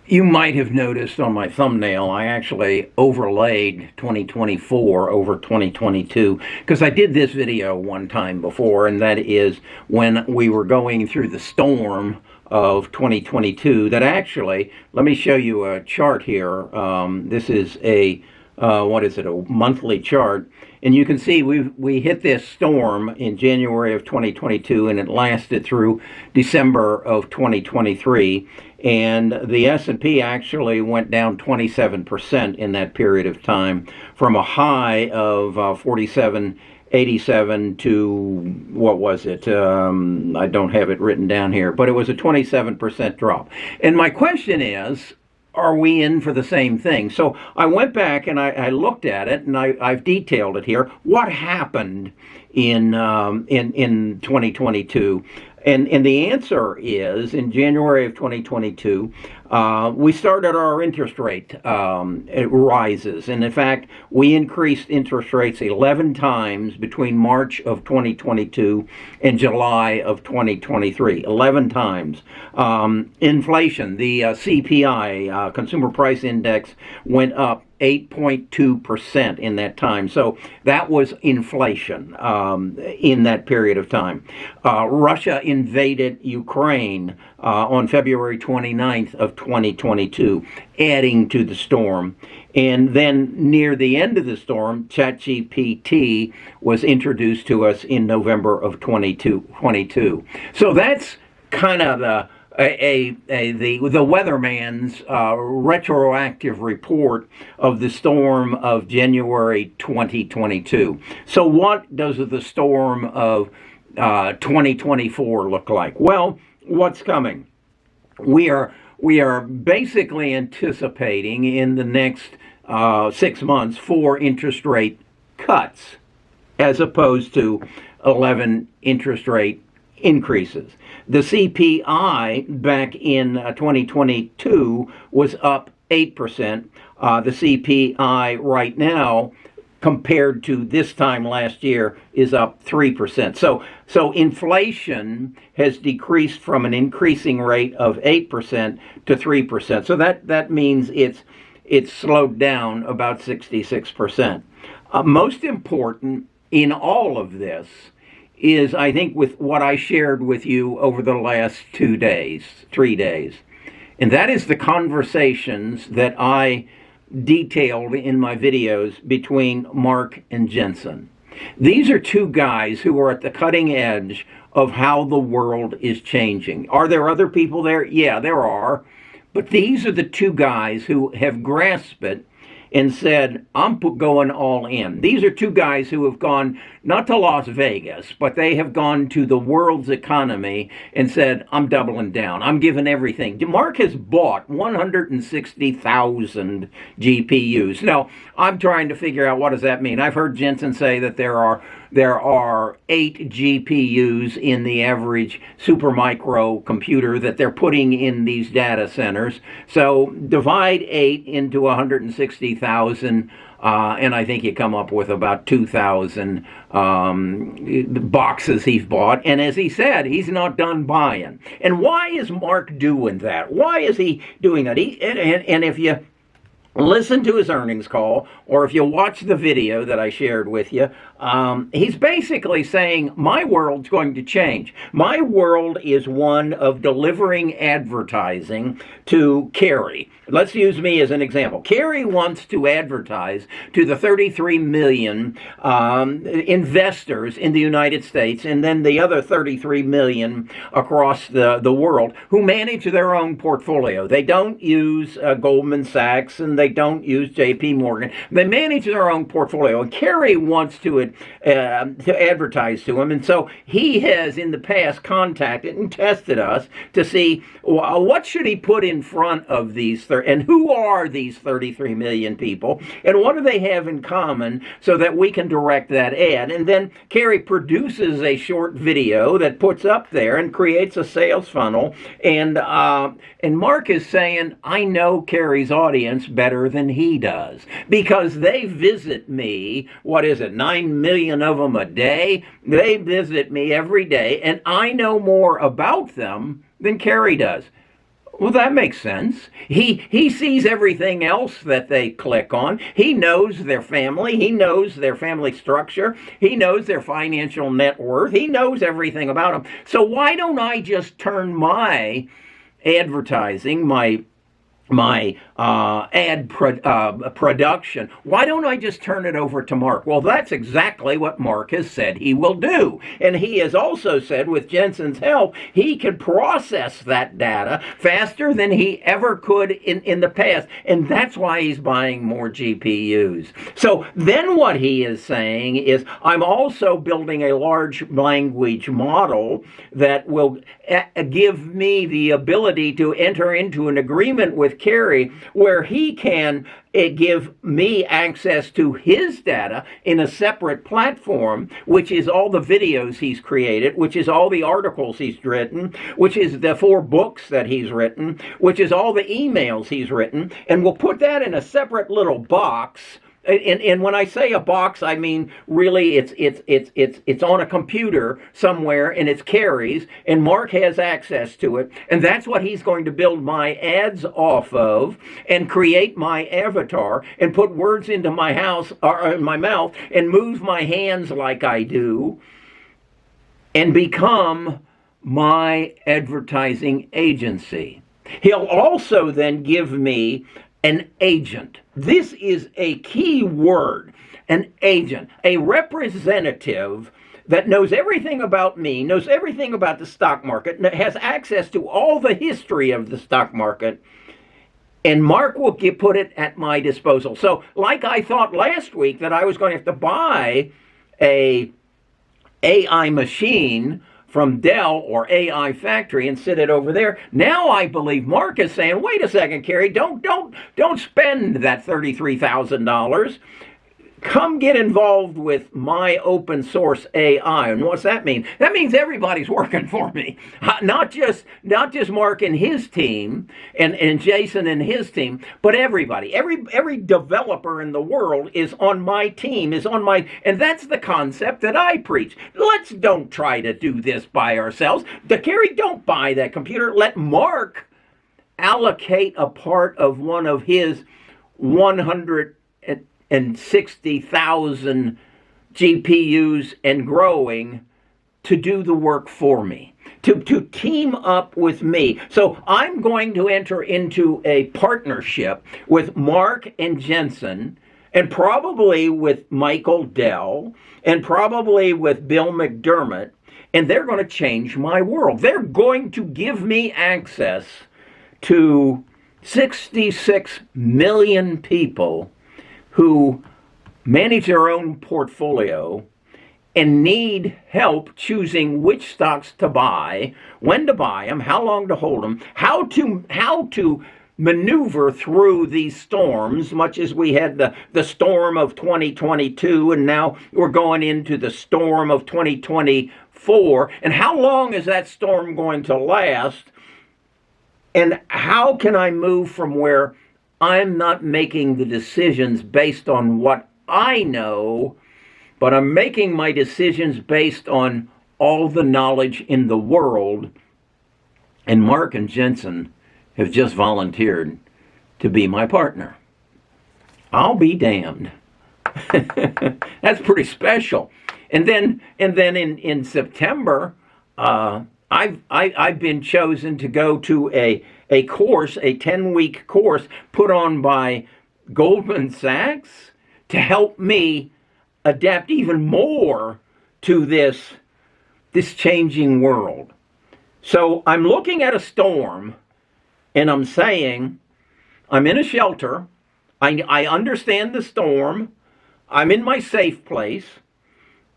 You might have noticed on my thumbnail, I actually overlaid 2024 over 2022 because I did this video one time before, and that is when we were going through the storm of 2022. That actually, let me show you a chart here. This is what is it, a monthly chart. And you can see we hit this storm in January of 2022, and it lasted through December of 2023. And the S&P actually went down 27% in that period of time, from a high of 4787 to, what was it? I don't have it written down here, but it was a 27% drop. And my question is, are we in for the same thing? So I went back and I looked at it, and I've detailed it here. What happened in 2022? And the answer is, in January of 2022, we started our interest rate rises. And in fact, we increased interest rates 11 times between March of 2022 and July of 2023. 11 times. Inflation, the CPI, Consumer Price Index, went up 8.2% in that time. So that was inflation in that period of time. Russia invaded Ukraine on February 29th of 2022, adding to the storm. And then near the end of the storm, ChatGPT was introduced to us in November of 2022. So that's kind of the weatherman's retroactive report of the storm of January 2022. So what does the storm of 2024 look like? Well, what's coming? We are basically anticipating in the next 6 months 4 interest rate cuts, as opposed to 11 interest rate increases. The CPI back in 2022 was up 8%. The CPI right now, compared to this time last year, is up 3%. So inflation has decreased from an increasing rate of 8% to 3%. So that means it's slowed down about 66%. Most important in all of this is, I think, with what I shared with you over the last 3 days. And that is the conversations that I detailed in my videos between Mark and Jensen. These are two guys who are at the cutting edge of how the world is changing. Are there other people there? Yeah, there are. But these are the two guys who have grasped it and said, I'm going all in. These are two guys who have gone not to Las Vegas, but they have gone to the world's economy and said, I'm doubling down. I'm giving everything. Mark has bought 160,000 GPUs. Now, I'm trying to figure out, what does that mean? I've heard Jensen say that there are 8 GPUs in the average supermicro computer that they're putting in these data centers. So divide 8 into 160,000, and I think you come up with about 2,000 boxes he's bought. And as he said, he's not done buying. And why is Mark doing that? Why is he doing that? And if you listen to his earnings call, or if you watch the video that I shared with you, he's basically saying, my world's going to change. My world is one of delivering advertising to Kerry. Let's use me as an example. Kerry wants to advertise to the 33 million investors in the United States, and then the other 33 million across the world, who manage their own portfolio. They don't use Goldman Sachs, and they don't use JP Morgan. They manage their own portfolio, and Kerry wants to advertise to them. And so he has in the past contacted and tested us to see what should he put in front of these and who are these 33 million people, and what do they have in common, so that we can direct that ad. And then Kerry produces a short video that puts up there and creates a sales funnel. And Mark is saying, I know Kerry's audience better than he does, because they visit me, 9 million of them a day. They visit me every day, and I know more about them than Kerry does. Well, that makes sense. He sees everything else that they click on. He knows their family. He knows their family structure. He knows their financial net worth. He knows everything about them. So why don't I just turn my advertising, my production. Why don't I just turn it over to Mark? Well, that's exactly what Mark has said he will do. And he has also said, with Jensen's help, he can process that data faster than he ever could in the past. And that's why he's buying more GPUs. So then what he is saying is, I'm also building a large language model that will give me the ability to enter into an agreement with Kerry where he can give me access to his data in a separate platform, which is all the videos he's created, which is all the articles he's written, which is the 4 books that he's written, which is all the emails he's written, and we'll put that in a separate little box. And when I say a box, I mean really it's on a computer somewhere, and it's Kerry's, and Mark has access to it, and that's what he's going to build my ads off of, and create my avatar, and put words into my house or in my mouth, and move my hands like I do, and become my advertising agency. He'll also then give me an agent. This is a key word, an agent, a representative that knows everything about me, knows everything about the stock market, has access to all the history of the stock market, and Mark will put it at my disposal. So, like I thought last week that I was going to have to buy a AI machine from Dell or AI Factory and sit it over there. Now I believe Mark is saying, wait a second, Kerry, don't spend that $33,000. Come get involved with my open source AI. And what's that mean? That means everybody's working for me. Not just Mark and his team and Jason and his team, but everybody. Every developer in the world is on my team, and that's the concept that I preach. Don't try to do this by ourselves. Kerry, don't buy that computer. Let Mark allocate a part of one of his 160,000 GPUs and growing to do the work for me, to team up with me. So I'm going to enter into a partnership with Mark and Jensen, and probably with Michael Dell, and probably with Bill McDermott, and they're going to change my world. They're going to give me access to 66 million people who manage their own portfolio and need help choosing which stocks to buy, when to buy them, how long to hold them, how to maneuver through these storms, much as we had the storm of 2022, and now we're going into the storm of 2024. And how long is that storm going to last? And how can I move from where I'm not making the decisions based on what I know, but I'm making my decisions based on all the knowledge in the world? And Mark and Jensen have just volunteered to be my partner. I'll be damned. That's pretty special. And then in September, I've been chosen to go to a course, a 10-week course put on by Goldman Sachs to help me adapt even more to this changing world. So I'm looking at a storm, and I'm saying, I'm in a shelter. I understand the storm. I'm in my safe place.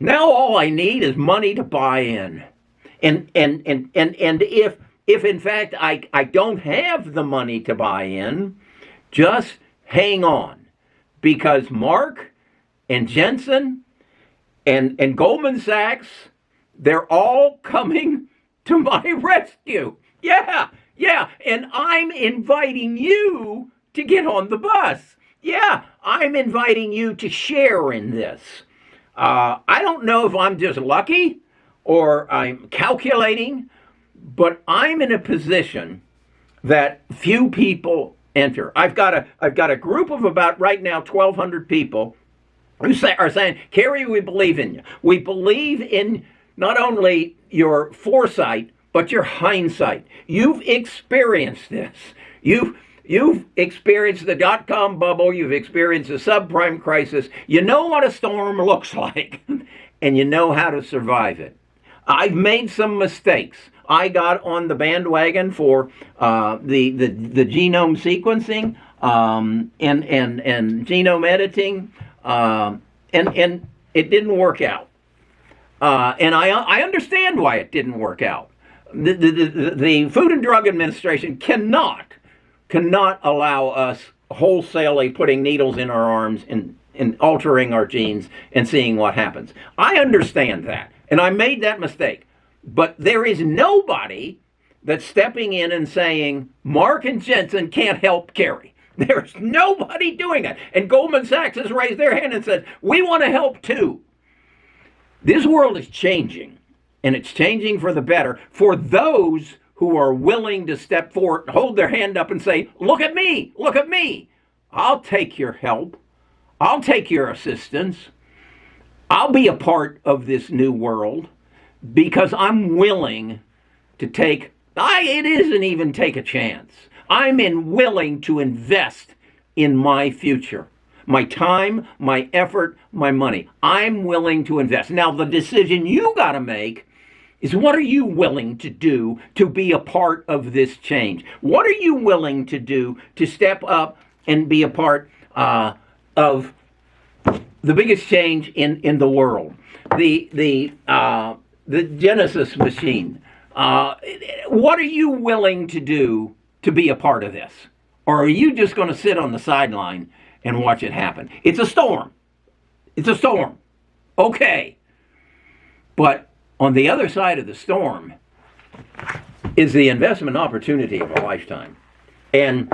Now all I need is money to buy in. And if in fact I don't have the money to buy in, just hang on, because Mark and Jensen and Goldman Sachs, they're all coming to my rescue. Yeah, and I'm inviting you to get on the bus. Yeah, I'm inviting you to share in this. I don't know if I'm just lucky or I'm calculating, but I'm in a position that few people enter. I've got a group of about right now 1,200 people who are saying, Kerry, we believe in you. We believe in not only your foresight, but your hindsight. You've experienced this. You've experienced the dot-com bubble. You've experienced the subprime crisis. You know what a storm looks like, and you know how to survive it. I've made some mistakes. I got on the bandwagon for the genome sequencing and genome editing, and it didn't work out. And I understand why it didn't work out. The Food and Drug Administration cannot allow us wholesalely putting needles in our arms and altering our genes and seeing what happens. I understand that, and I made that mistake. But there is nobody that's stepping in and saying, Mark and Jensen can't help Kerry. There's nobody doing that. And Goldman Sachs has raised their hand and said, we want to help too. This world is changing, and it's changing for the better for those who are willing to step forward, hold their hand up and say, look at me, look at me. I'll take your help. I'll take your assistance. I'll be a part of this new world because I'm willing to take, it isn't even take a chance. I'm willing to invest in my future. My time, my effort, my money. I'm willing to invest. Now, the decision you got to make is what are you willing to do to be a part of this change? What are you willing to do to step up and be a part of the biggest change in the world? The Genesis machine. What are you willing to do to be a part of this? Or are you just going to sit on the sideline and watch it happen? It's a storm. It's a storm. Okay. But on the other side of the storm is the investment opportunity of a lifetime. And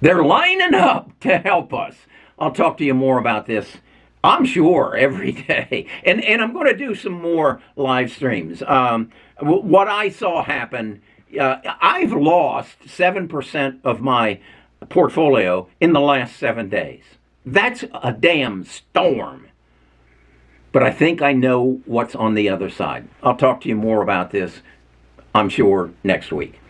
they're lining up to help us. I'll talk to you more about this, I'm sure, every day. And I'm going to do some more live streams. What I saw happen, I've lost 7% of my portfolio in the last 7 days. That's a damn storm. But I think I know what's on the other side. I'll talk to you more about this, I'm sure, next week.